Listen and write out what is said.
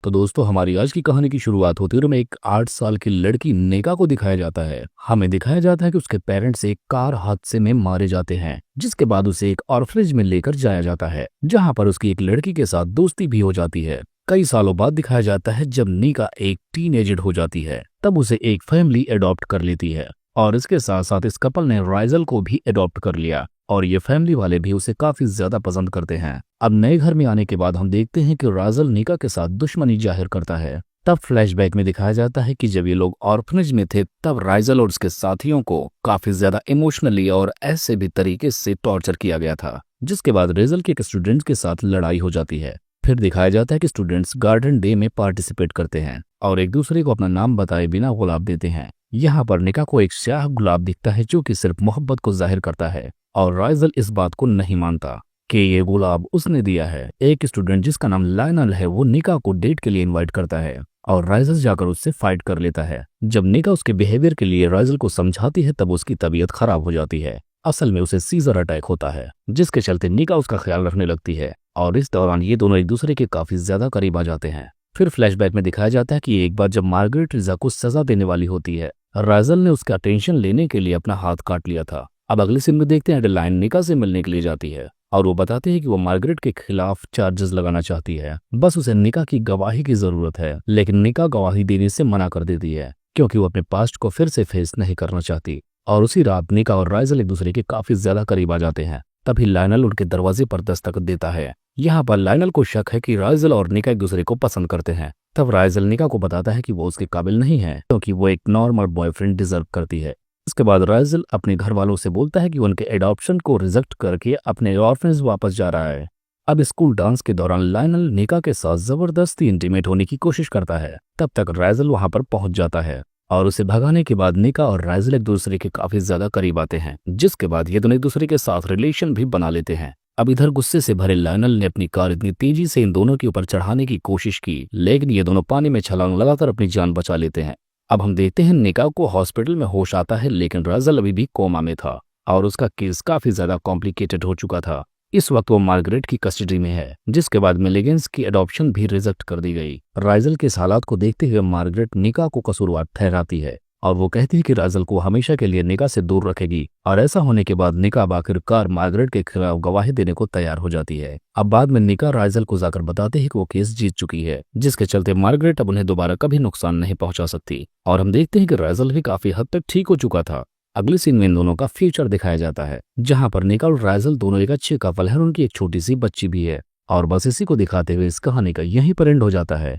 तो दोस्तों हमारी आज की कहानी की शुरुआत होती है और में एक 8 साल की लड़की नेका को दिखाया जाता है। हमें दिखाया जाता है कि उसके पेरेंट्स एक कार हादसे में मारे जाते हैं, जिसके बाद उसे एक ऑर्फनेज में लेकर जाया जाता है, जहां पर उसकी एक लड़की के साथ दोस्ती भी हो जाती है। कई सालों बाद दिखाया जाता है जब नीका एक टीनेजर हो जाती है, तब उसे एक फैमिली अडॉप्ट कर लेती है और इसके साथ साथ इस कपल ने राइजल को भी अडॉप्ट कर लिया और ये फैमिली वाले भी उसे काफी ज्यादा पसंद करते हैं। अब नए घर में आने के बाद हम देखते हैं कि राइजल नीका के साथ दुश्मनी जाहिर करता है। तब फ्लैशबैक में दिखाया जाता है कि जब ये लोग ऑर्फनेज में थे तब राइजल और उसके साथियों को काफी ज्यादा इमोशनली और ऐसे भी तरीके से टॉर्चर किया गया था, जिसके बाद राइजल के एक स्टूडेंट के साथ लड़ाई हो जाती है। फिर दिखाया जाता है कि स्टूडेंट्स गार्डन डे में पार्टिसिपेट करते हैं और एक दूसरे को अपना नाम बताए बिना गुलाब देते हैं। यहाँ पर निका को एक स्याह गुलाब दिखता है जो कि सिर्फ मोहब्बत को जाहिर करता है और राइजल इस बात को नहीं मानता कि ये गुलाब उसने दिया है। एक स्टूडेंट जिसका नाम लायनल है वो निका को डेट के लिए इनवाइट करता है और राइजल जाकर उससे फाइट कर लेता है। जब निका उसके बिहेवियर के लिए राइजल को समझाती है तब उसकी तबीयत खराब हो जाती है। असल में उसे सीजर अटैक होता है, जिसके चलते निका उसका ख्याल रखने लगती है और इस दौरान ये दोनों एक दूसरे के काफी ज्यादा करीब आ जाते हैं। फिर फ्लैशबैक में दिखाया जाता है कि एक बार जब मार्गरेट रिजा को सजा देने वाली होती है, राइजल ने उसका अटेंशन लेने के लिए अपना हाथ काट लिया था। अब अगले सीन में देखते हैं एडेलाइन निका से मिलने के लिए जाती है और वो बताते हैं कि वो मार्गरेट के खिलाफ चार्जेस लगाना चाहती है, बस उसे निका की गवाही की जरूरत है। लेकिन निका गवाही देने से मना कर देती है क्योंकि वो अपने पास्ट को फिर से फेस नहीं करना चाहती। और उसी रात निका और राइजल एक दूसरे के काफी ज्यादा करीब आ जाते हैं। तभी लायनल उनके दरवाजे पर दस्तक देता है। यहाँ पर लायनल को शक है कि राइजल और निका एक दूसरे को पसंद करते हैं। तब राइजल निका को बताता है कि वो उसके काबिल नहीं है क्योंकि वो एक नॉर्मल बॉयफ्रेंड डिजर्व करती है। इसके बाद राइजल अपने घर वालों से बोलता है कि उनके एडॉप्शन को रिजेक्ट करके अपने ऑर्फनेज वापस जा रहा है। अब स्कूल डांस के दौरान लायनल निका के साथ जबरदस्ती इंटीमेट होने की कोशिश करता है। तब तक राइजल वहां पर पहुंच जाता है और उसे भगाने के बाद निका और राइजल एक दूसरे के काफी ज्यादा करीब आते हैं, जिसके बाद ये दोनों एक दूसरे के साथ रिलेशन भी बना लेते हैं। अब इधर गुस्से से भरे लायनल ने अपनी कार इतनी तेजी से इन दोनों के ऊपर चढ़ाने की कोशिश की, लेकिन ये दोनों पानी में छलांग लगाकर अपनी जान बचा लेते हैं। अब हम देखते हैं निका को हॉस्पिटल में होश आता है, लेकिन राइजल अभी भी कोमा में था और उसका केस काफी ज्यादा कॉम्प्लिकेटेड हो चुका था। इस वक्त वो मार्गरेट की कस्टडी में है, जिसके बाद मिलेगेंस की अडॉप्शन भी रिजेक्ट कर दी गई। राइजल के इस हालात को देखते हुए मार्गरेट निका को कसूरवार ठहराती है और वो कहती है कि राइजल को हमेशा के लिए निका से दूर रखेगी। और ऐसा होने के बाद निका आखिरकार मार्गरेट के खिलाफ गवाही देने को तैयार हो जाती है। अब बाद में निका राइजल को जाकर बताते हैं कि वो केस जीत चुकी है, जिसके चलते मार्गरेट अब उन्हें दोबारा कभी नुकसान नहीं पहुंचा सकती। और हम देखते हैं कि राइजल भी काफी हद तक ठीक हो चुका था। अगले सीन में इन दोनों का फ्यूचर दिखाया जाता है, जहां पर निका और राइजल दोनों एक अच्छे कपल है और उनकी एक छोटी सी बच्ची भी है। और बस इसी को दिखाते हुए इस कहानी का यहीं पर एंड हो जाता है।